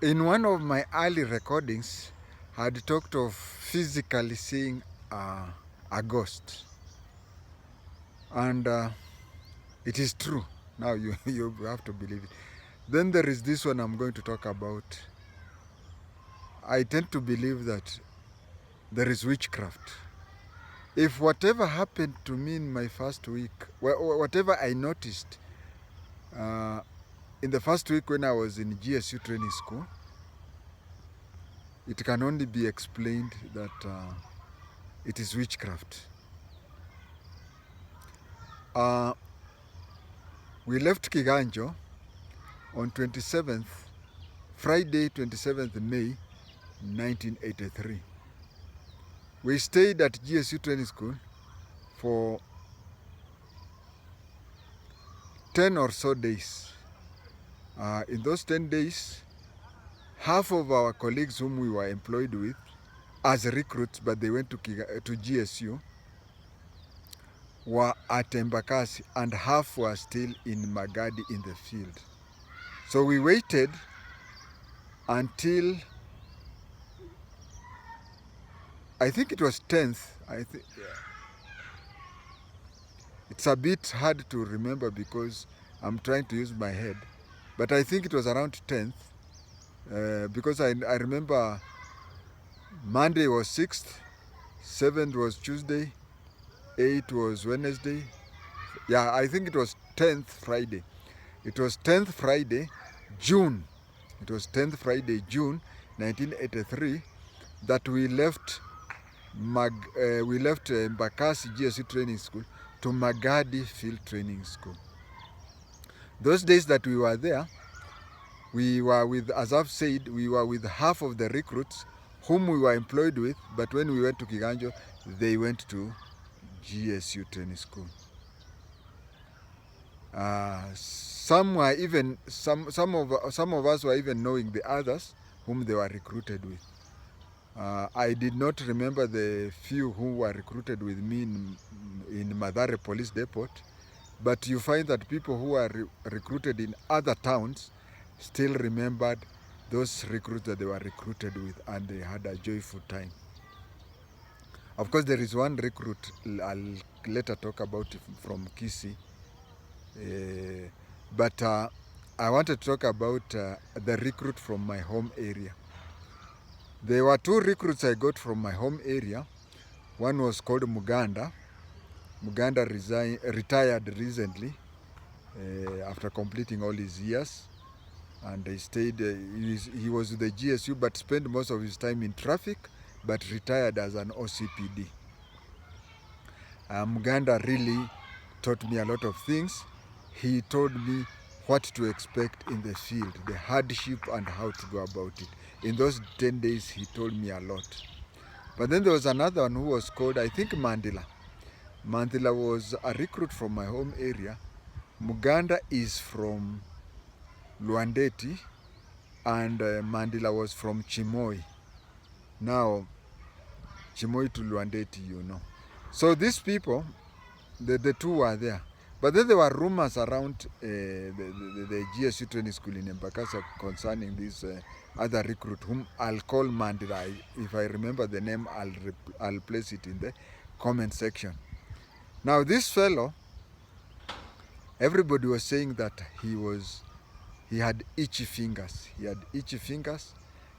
In one of my early recordings, I had talked of physically seeing a ghost. And it is true. Now you have to believe it. Then there is this one I'm going to talk about. I tend to believe that there is witchcraft. If whatever happened to me in my first week, whatever I noticed uh, in the first week when I was in GSU training school, it can only be explained that it is witchcraft. We left Kiganjo on 27th, Friday 27th May 1983. We stayed at GSU training school for 10 or so days. In those 10 days, half of our colleagues whom we were employed with as recruits, but they went to GSU, were at Embakasi, and half were still in Magadi in the field. So we waited until, I think it was 10th. It's a bit hard to remember because I'm trying to use my head, but I think it was around 10th because I remember Monday was 6th, 7th was Tuesday, 8th was Wednesday. Yeah, I think it was 10th Friday. It was 10th Friday, June. It was 10th Friday, June 1983 that we left Mbakasi GSU Training School to Magadi Field Training School. Those days that we were there, we were with, as I've said, we were with half of the recruits whom we were employed with, but when we went to Kiganjo, they went to GSU Training School. Some were even, some of us were even knowing the others whom they were recruited with. I did not remember the few who were recruited with me in Madare Police Depot, but you find that people who are recruited in other towns still remembered those recruits that they were recruited with, and they had a joyful time. Of course, there is one recruit I'll later talk about from Kisii, but I wanted to talk about the recruit from my home area. There were two recruits I got from my home area. One was called Muganda. Muganda retired recently after completing all his years, and he stayed. He was with the GSU, but spent most of his time in traffic, but retired as an OCPD. Muganda really taught me a lot of things. He told me what to expect in the field, the hardship and how to go about it. In those 10 days, he told me a lot. But then there was another one who was called, I think, Mandila. Mandila was a recruit from my home area. Muganda is from Luandeti, and Mandila was from Chimoi. Now, Chimoi to Luandeti, you know. So these people, the two were there. But then there were rumors around the GSU training school in Embakasi concerning this other recruit whom I'll call Mandira. If I remember the name, I'll place it in the comment section. Now this fellow, everybody was saying that he had itchy fingers. He had itchy fingers.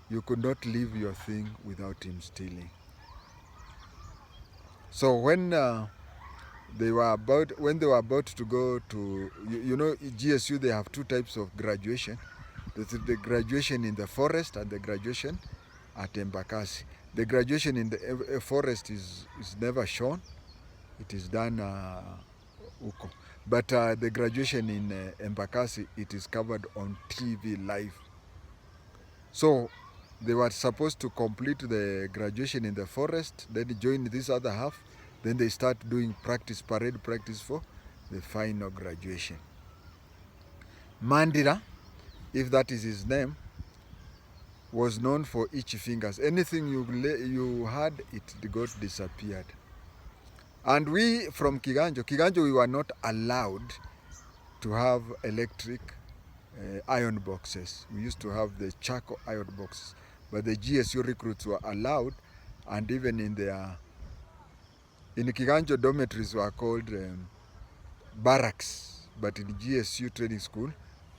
You could not leave your thing without him stealing. So when they were about to go to, you know, GSU, they have two types of graduation. There's the graduation in the forest and the graduation at Embakasi. The graduation in the forest is never shown. It is done uko. But the graduation in Embakasi, it is covered on TV live. So they were supposed to complete the graduation in the forest, then join this other half. Then they start doing parade practice for the final graduation. Mandira, if that is his name, was known for itchy fingers. Anything you had, it got disappeared. And we from Kiganjo, we were not allowed to have electric iron boxes. We used to have the charcoal iron boxes, but the GSU recruits were allowed, and even in Kiganjo dormitories were called barracks, but in GSU training school,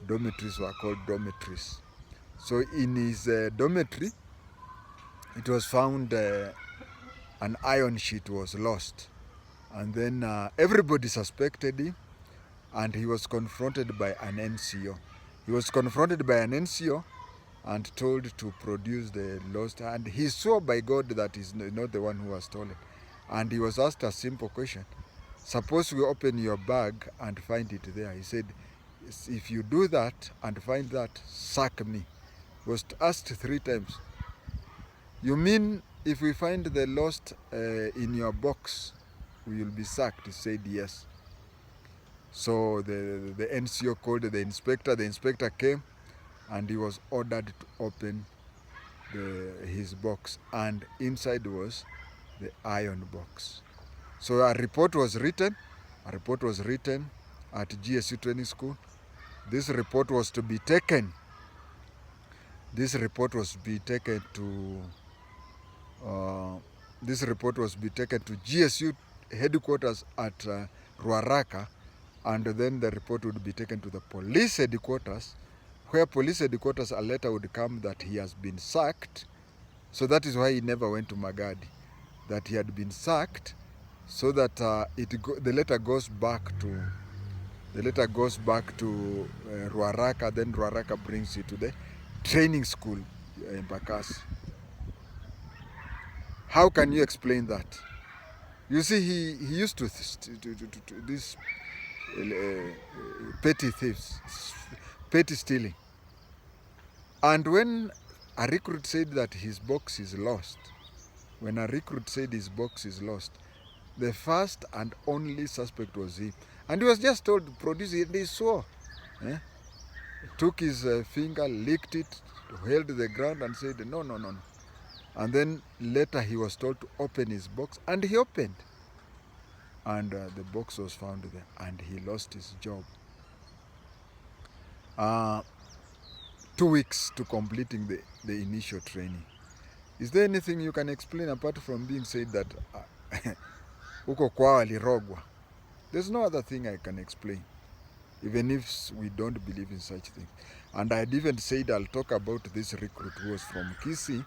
dormitories were called dormitories. So in his dormitory, it was found an iron sheet was lost, and then everybody suspected him, and he was confronted by an NCO. He was confronted by an NCO and told to produce the lost, and he swore by God that he's not the one who was stolen. And he was asked a simple question: suppose we open your bag and find it there. He said, if you do that and find that, sack me. He was asked 3 times. You mean if we find the lost in your box, we will be sacked? He said yes. So the NCO called the inspector. The inspector came, and he was ordered to open his box, and inside was the iron box. So a report was written at GSU Training School. This report was to be taken. This report was to be taken to GSU headquarters at Ruaraka, and then the report would be taken to the police headquarters, where police headquarters, a letter would come that he has been sacked. So that is why he never went to Magadi, that he had been sacked, so that the letter goes back to Ruaraka. Then Ruaraka brings it to the training school in Bakasi. How can you explain that? You see, he used to this petty thieves, petty stealing. And when a recruit said that his box is lost, the first and only suspect was him. And he was just told to produce it, and he swore. Took his finger, licked it, held the ground and said, no. And then later he was told to open his box, and he opened. And the box was found there, and he lost his job. 2 weeks to completing the initial training. Is there anything you can explain apart from being said that uko kwao alirogwa? There's no other thing I can explain, even if we don't believe in such things. And I had even said I'll talk about this recruit who was from Kisii.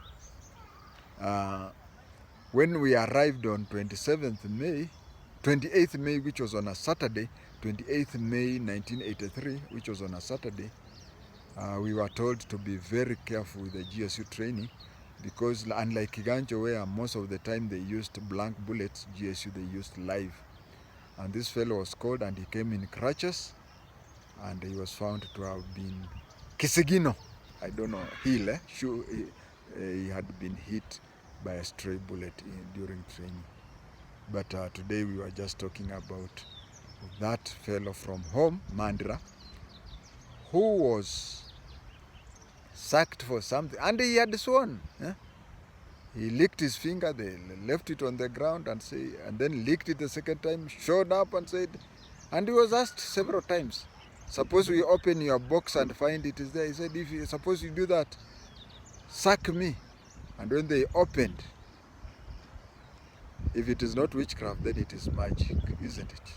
When we arrived on 28th May, which was on a Saturday, 28th May 1983, which was on a Saturday, we were told to be very careful with the GSU training, because unlike Kiganjo, where most of the time they used blank bullets, GSU they used live. And this fellow was called, and he came in crutches, and he was found to have been Kisigino. I don't know, heel, he had been hit by a stray bullet during training. But today we were just talking about that fellow from home, Mandra, who was sacked for something, and he had sworn. He licked his finger, they left it on the ground, and then licked it the second time, showed up and said, and he was asked several times, suppose we open your box and find it is there. He said, suppose you do that, sack me. And when they opened, if it is not witchcraft, then it is magic, isn't it?